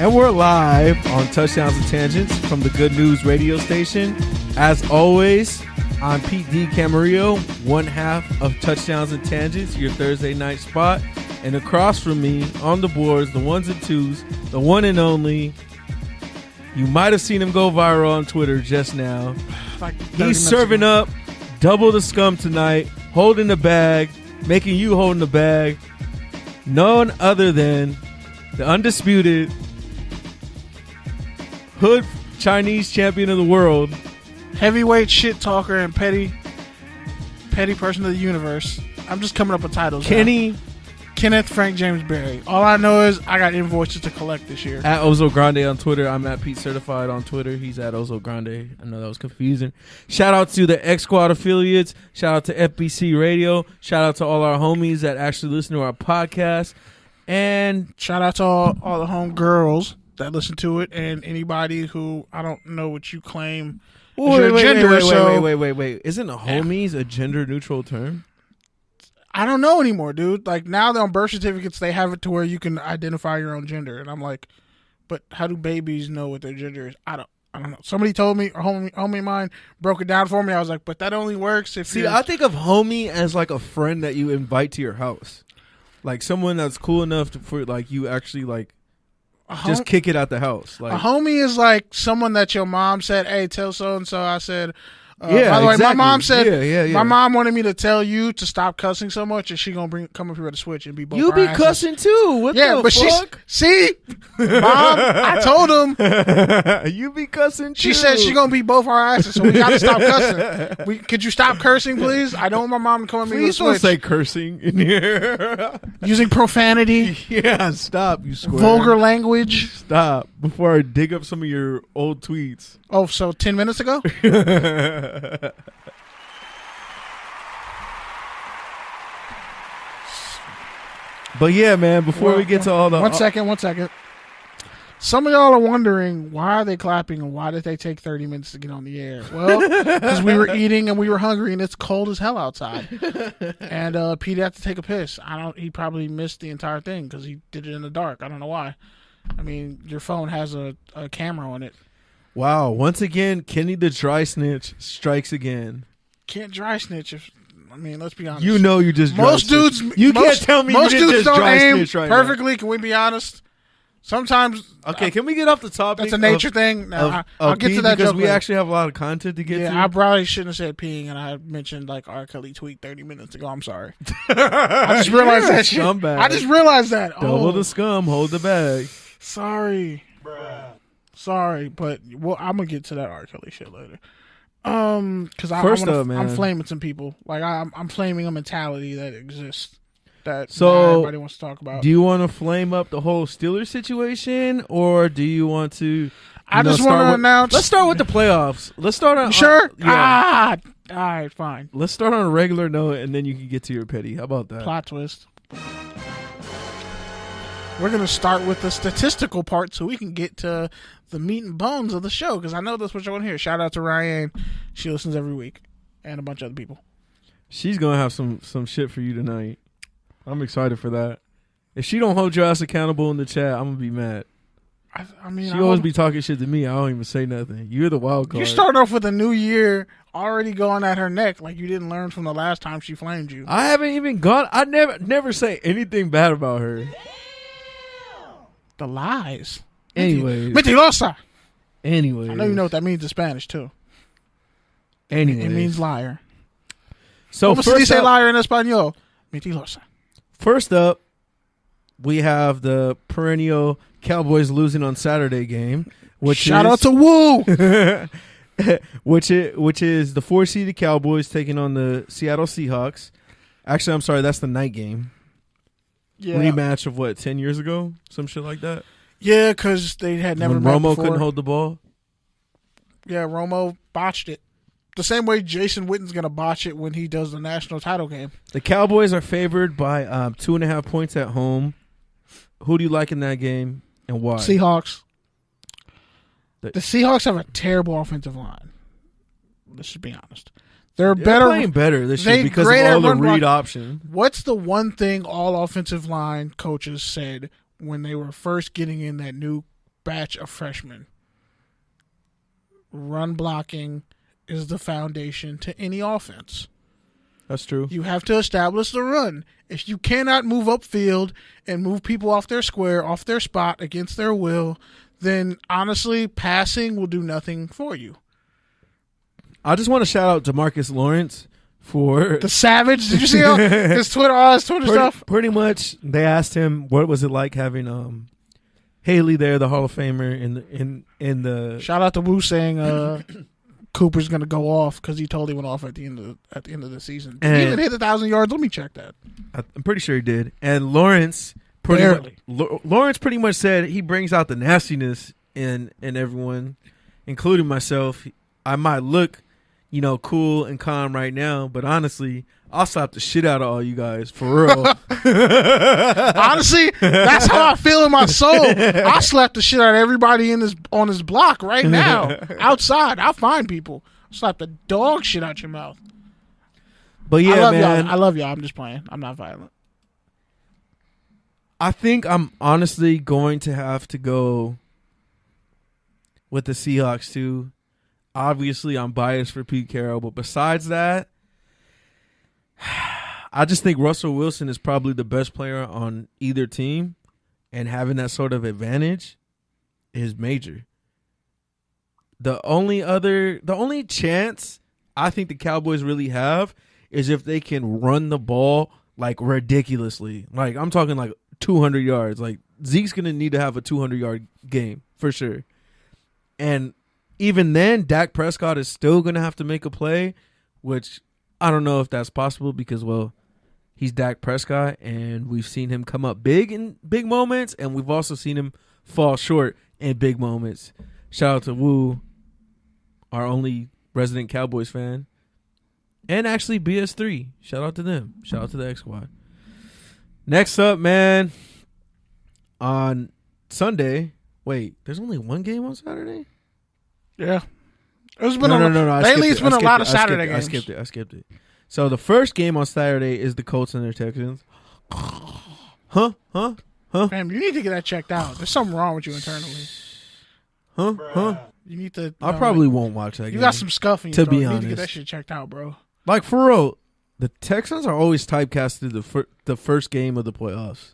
And we're live on Touchdowns and Tangents from the Good News radio station. As always, I'm Pete D. Camarillo, one half of Touchdowns and Tangents, your Thursday night spot. And across from me on the boards, the ones and twos, the one and only. You might have seen him go viral on Twitter just now. He's serving up double the scum tonight, holding the bag, making you holding the bag. None other than the undisputed Hood Chinese champion of the world, heavyweight shit talker and petty person of the universe. I'm just coming up with titles. Kenneth Frank James Berry. All I know is I got invoices to collect this year. At Ozo Grande on Twitter. I'm at Pete Certified on Twitter. He's at Ozo Grande. I know that was confusing. Shout out to the X Squad affiliates. Shout out to FBC Radio. Shout out to all our homies that actually listen to our podcast. And shout out to all the home girls that listen to it, and anybody who I don't know what you claim is your gender. Wait. Isn't a homies a gender neutral term? I don't know anymore, dude. Like, now on birth certificates, they have it to where you can identify your own gender. And I'm like, but how do babies know what their gender is? I don't know. Somebody told me, or homie of mine broke it down for me. I was like, but that only works if I think of homie as like a friend that you invite to your house. Like someone that's cool enough for like you actually like just kick it out the house. Like, a homie is like someone that your mom said, hey, tell so-and-so I said... by the way, exactly. my mom said, My mom wanted me to tell you to stop cussing so much, and she gonna come up here with a switch and be both. You be cussing too. What the fuck? See, mom, I told him. You be cussing too. She said she gonna beat both our asses, so we gotta stop cussing. Could you stop cursing, please? I don't want my mom to come at me with a switch. Please don't say cursing in here. Using profanity. Yeah, stop, you square. Vulgar language. Stop, before I dig up some of your old tweets. Oh, so 10 minutes ago? But yeah, man, before we get to all the... One second. Some of y'all are wondering, why are they clapping and why did they take 30 minutes to get on the air? Well, because we were eating and we were hungry and it's cold as hell outside. And Pete had to take a piss. He probably missed the entire thing because he did it in the dark. I don't know why. I mean, your phone has a camera on it. Wow, once again, Kenny the dry snitch strikes again. Can't dry snitch if... I mean, let's be honest. You know you just most dudes. You can't tell me most you dudes just don't dry aim snitch right perfectly. now. Can we be honest? Sometimes. Okay, can we get off the topic? That's a nature thing. I'll get to that because joke we later. actually have a lot of content to get to. Yeah, I probably shouldn't have said peeing, and I mentioned like R. Kelly tweet 30 minutes ago. I'm sorry. I just realized that shit. Scumbag. I just realized that. Double the scum, hold the bag. Sorry. Bruh. Sorry, but I'm gonna get to that R. Kelly shit later. Because I'm flaming some people. Like I'm flaming a mentality that exists that not everybody wants to talk about. Do you want to flame up the whole Steelers situation, or do you want to? I just want to announce. Let's start with the playoffs. Let's start on. Sure. Yeah. All right, fine. Let's start on a regular note, and then you can get to your petty. How about that? Plot twist. We're going to start with the statistical part so we can get to the meat and bones of the show, because I know that's what you want to hear. Shout out to Ryan. She listens every week, and a bunch of other people. She's going to have some shit for you tonight. I'm excited for that. If she don't hold your ass accountable in the chat, I'm going to be mad. I mean, she always be talking shit to me. I don't even say nothing. You're the wild card. You're starting off with a new year already going at her neck like you didn't learn from the last time she flamed you. I haven't even gone. I never say anything bad about her. The lies. Anyways. Mentirosa. Anyways. I know you know what that means in Spanish, too. Anyways. It means liar. So ¿Cómo se dice liar en español? Mentirosa. First up, we have the perennial Cowboys losing on Saturday game. Shout out to Woo! which is the 4-seeded Cowboys taking on the Seattle Seahawks. Actually, I'm sorry, that's the night game. Yeah. Rematch of 10 years ago? Some shit like that? Yeah, because they had never met Romo before. couldn't hold the ball? Yeah, Romo botched it. The same way Jason Witten's going to botch it when he does the national title game. The Cowboys are favored by 2.5 points at home. Who do you like in that game and why? Seahawks. The Seahawks have a terrible offensive line. Let's just be honest. They're playing better this year because of all the read option. What's the one thing all offensive line coaches said when they were first getting in that new batch of freshmen. Run blocking is the foundation to any offense. That's true. You have to establish the run. If you cannot move upfield and move people off their square, off their spot against their will, then honestly, passing will do nothing for you. I just want to shout out DeMarcus Lawrence for the Savage. Did you see his Twitter stuff? Pretty much, they asked him what was it like having Haley there, the Hall of Famer, in the. Shout out to Wu saying Cooper's gonna go off because he totally went off at the end of the season. Did he even hit 1,000 yards? Let me check that. I'm pretty sure he did. And Lawrence pretty much said he brings out the nastiness in everyone, including myself. I might look, cool and calm right now, but honestly, I'll slap the shit out of all you guys for real. Honestly, that's how I feel in my soul. I'll slap the shit out of everybody on this block right now. Outside, I'll find people. I'll slap the dog shit out your mouth. But yeah, man, I love y'all. I'm just playing. I'm not violent. I think I'm honestly going to have to go with the Seahawks too. Obviously, I'm biased for Pete Carroll, but besides that, I just think Russell Wilson is probably the best player on either team, and having that sort of advantage is major. The only chance I think the Cowboys really have is if they can run the ball like ridiculously. Like I'm talking like 200 yards. Like Zeke's going to need to have a 200-yard game for sure. And even then, Dak Prescott is still going to have to make a play, which I don't know if that's possible because, well, he's Dak Prescott, and we've seen him come up big in big moments, and we've also seen him fall short in big moments. Shout out to Woo, our only resident Cowboys fan, and actually BS3. Shout out to them. Shout out to the X Squad. Next up, man, on Sunday. Wait, there's only one game on Saturday? Yeah. It's been no. Lately, it's been a lot of Saturday games. I skipped it. So the first game on Saturday is the Colts and their Texans. Huh? Fam, you need to get that checked out. There's something wrong with you internally. Huh? You need to. I probably won't watch that game. You got some scuff in your throat. To be You honest, need to get that shit checked out, bro. Like, for real, the Texans are always typecasted the first game of the playoffs.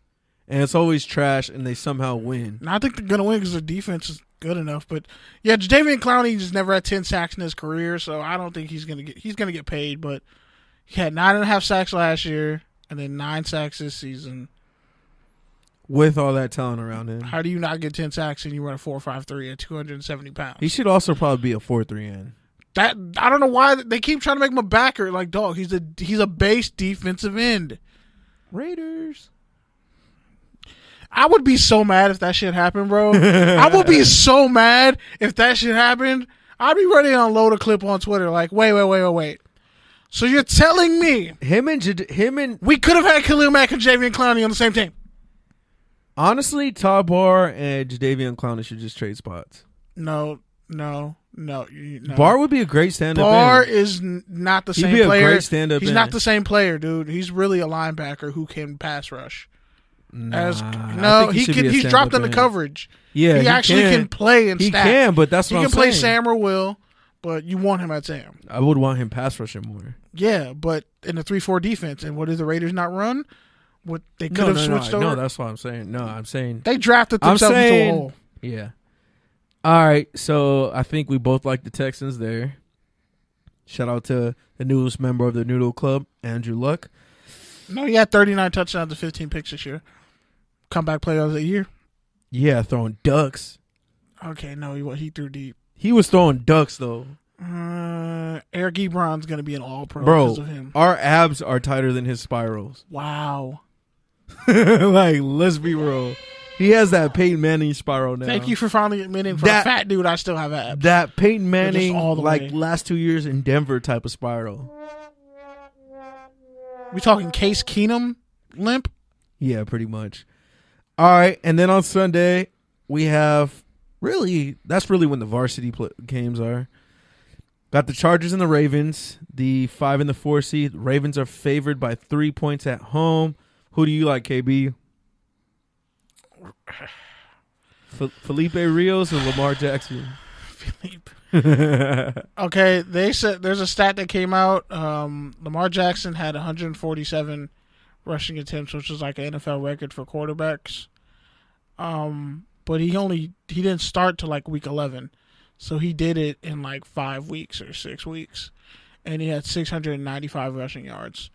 And it's always trash, and they somehow win. And I think they're going to win because their defense is good enough. But, yeah, Jadeveon Clowney just never had 10 sacks in his career, so I don't think he's going to get paid. But he had 9.5 sacks last year and then 9 sacks this season. With all that talent around him. How do you not get 10 sacks and you run a 4.53 at 270 pounds? He should also probably be a 4.3 That I don't know why they keep trying to make him a backer. Like, dog, he's a base defensive end. Raiders. I would be so mad if that shit happened, bro. I would be so mad if that shit happened. I'd be ready to unload a clip on Twitter like, wait. So you're telling me him and we could have had Khalil Mack and Jadeveon Clowney on the same team? Honestly, Todd Barr and Jadeveon Clowney should just trade spots. No. Barr would be a great stand-up. Barr is not the same player. He'd be a player. great stand-up. He's not the same player, dude. He's really a linebacker who can pass rush. He's dropped into coverage. Yeah, he actually can play and stack. He can, but that's what I'm saying. He can play Sam or Will, but you want him at Sam. I would want him pass rushing more. Yeah, but in a 3-4 defense, and what did the Raiders not run? What they could have switched over. No, that's what I'm saying. No, I'm saying they drafted themselves into a hole. Yeah. All right, so I think we both like the Texans there. Shout out to the newest member of the Noodle Club, Andrew Luck. No, he had 39 touchdowns and 15 picks this year. Comeback player of the year. Yeah, throwing ducks. Okay, no, he threw deep. He was throwing ducks, though. Eric Ebron's going to be an all-pro because of him. Our abs are tighter than his spirals. Wow. Like, let's be real. He has that Peyton Manning spiral now. Thank you for finally admitting for a fat dude I still have abs. That Peyton Manning, way. last 2 years in Denver type of spiral. We talking Case Keenum limp? Yeah, pretty much. All right, and then on Sunday, we have that's really when the varsity games are. Got the Chargers and the Ravens, the 5 and the 4 seed. Ravens are favored by 3 points at home. Who do you like, KB? Felipe Rios or Lamar Jackson? Felipe. Okay, they said there's a stat that came out. Lamar Jackson had 147 rushing attempts, which is like an NFL record for quarterbacks. But he didn't start till like week 11, so he did it in like 5 weeks or 6 weeks, and he had 695 rushing yards,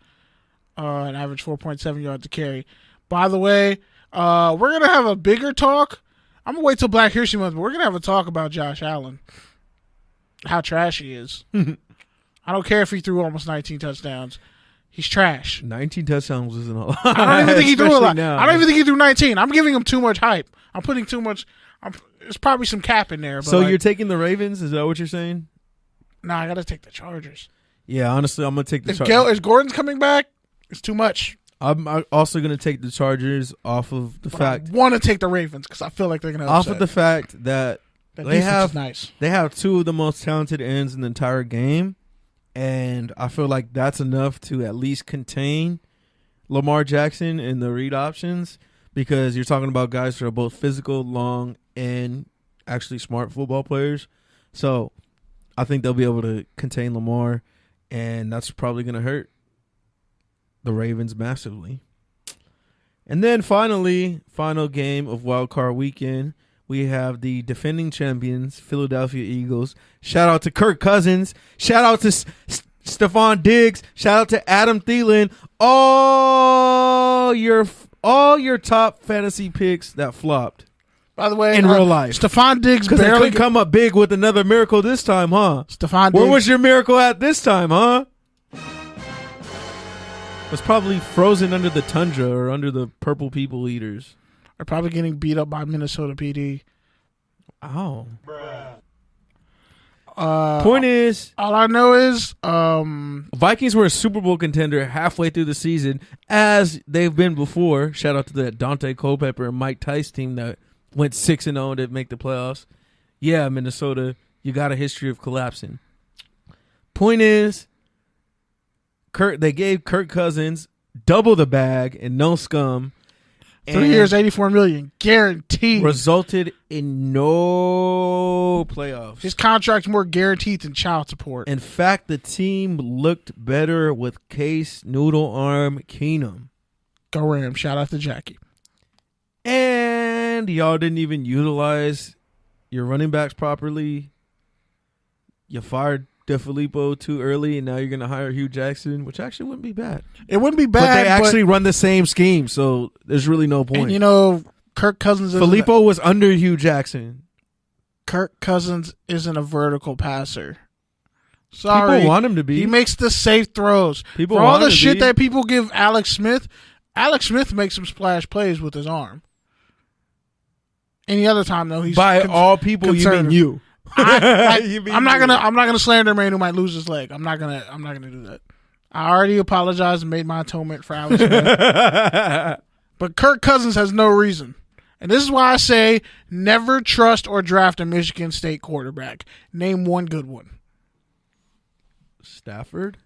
an average 4.7 yards a carry. By the way, we're gonna have a bigger talk. I'm gonna wait till Black History Month, but we're gonna have a talk about Josh Allen, how trash he is. I don't care if he threw almost 19 touchdowns. He's trash. 19 touchdowns isn't a lot. I don't even think he threw a lot. Now. I don't even think he threw 19. I'm giving him too much hype. I'm putting too much. There's probably some cap in there. But so you're taking the Ravens? Is that what you're saying? Nah, I got to take the Chargers. Yeah, honestly, I'm going to take the Chargers. If Gordon's coming back, it's too much. I'm also going to take the Chargers off of the fact. I want to take the Ravens because I feel like they're going to upset. Off of the fact that they have nice. They have two of the most talented ends in the entire game. And I feel like that's enough to at least contain Lamar Jackson in the read options, because you're talking about guys who are both physical, long, and actually smart football players. So I think they'll be able to contain Lamar, and that's probably going to hurt the Ravens massively. And then finally, final game of Wild Card Weekend, we have the defending champions, Philadelphia Eagles. Shout out to Kirk Cousins. Shout out to Stephon Diggs. Shout out to Adam Thielen. All your top fantasy picks that flopped. By the way, in real life, Stephon Diggs because they couldn't come up big with another miracle this time, huh? Stephon Diggs. Where was your miracle at this time, huh? Was probably frozen under the tundra or under the purple people eaters. They're probably getting beat up by Minnesota PD. Oh. Point is, all I know is Vikings were a Super Bowl contender halfway through the season, as they've been before. Shout out to that Dante Culpepper and Mike Tice team that went 6-0 and didn't make the playoffs. Yeah, Minnesota, you got a history of collapsing. Point is, they gave Kirk Cousins double the bag and no scum. 3 years, $84 million, guaranteed. Resulted in no playoffs. His contract's more guaranteed than child support. In fact, the team looked better with Case Noodle Arm Keenum. Go Rams. Shout out to Jackie. And y'all didn't even utilize your running backs properly. You fired DeFilippo too early, and now you're going to hire Hugh Jackson, which actually wouldn't be bad. It wouldn't be bad. But they actually run the same scheme, so there's really no point. And you know, Kirk Cousins Filippo was under Hugh Jackson. Kirk Cousins isn't a vertical passer. Sorry. People want him to be. He makes the safe throws. People For all want the him to shit be. that people give Alex Smith makes some splash plays with his arm. Any other time, though, he's by all people, you mean you. I'm not gonna slander a man who might lose his leg. I'm not gonna do that. I already apologized and made my atonement for Alex Smith. But Kirk Cousins has no reason. And this is why I say never trust or draft a Michigan State quarterback. Name one good one. Stafford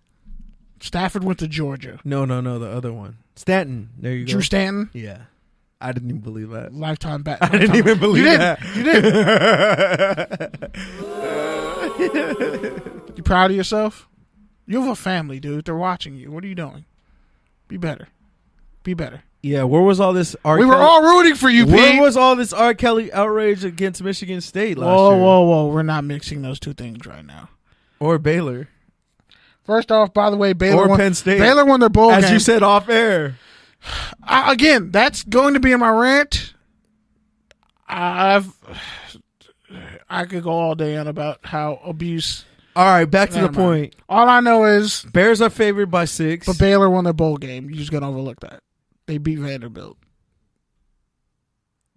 went to Georgia. No, the other one. Stanton. There you go. Drew Stanton? Yeah. I didn't even believe that. Lifetime bat. I didn't even believe that. You didn't. You proud of yourself? You have a family, dude. They're watching you. What are you doing? Be better. Yeah, where was all this R. We were all rooting for you, Pete. Where was all this R. Kelly outrage against Michigan State last year? Whoa. We're not mixing those two things right now. Or Baylor. First off, by the way, Baylor won. Penn State. Baylor won their bowl game. As you said off air. Again, that's going to be in my rant. I could go all day on about how abuse. All right, back to the point. All I know is Bears are favored by 6. But Baylor won their bowl game. You're just going to overlook that. They beat Vanderbilt.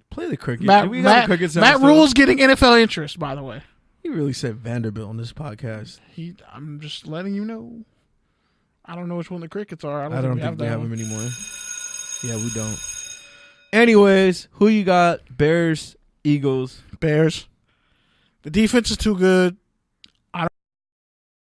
Play the cricket. Matt Rule's getting NFL interest, by the way. He really said Vanderbilt on this podcast. I'm just letting you know. I don't know which one the crickets are. I don't think we have them anymore. Yeah, we don't. Anyways, who you got? Bears, Eagles. Bears. The defense is too good.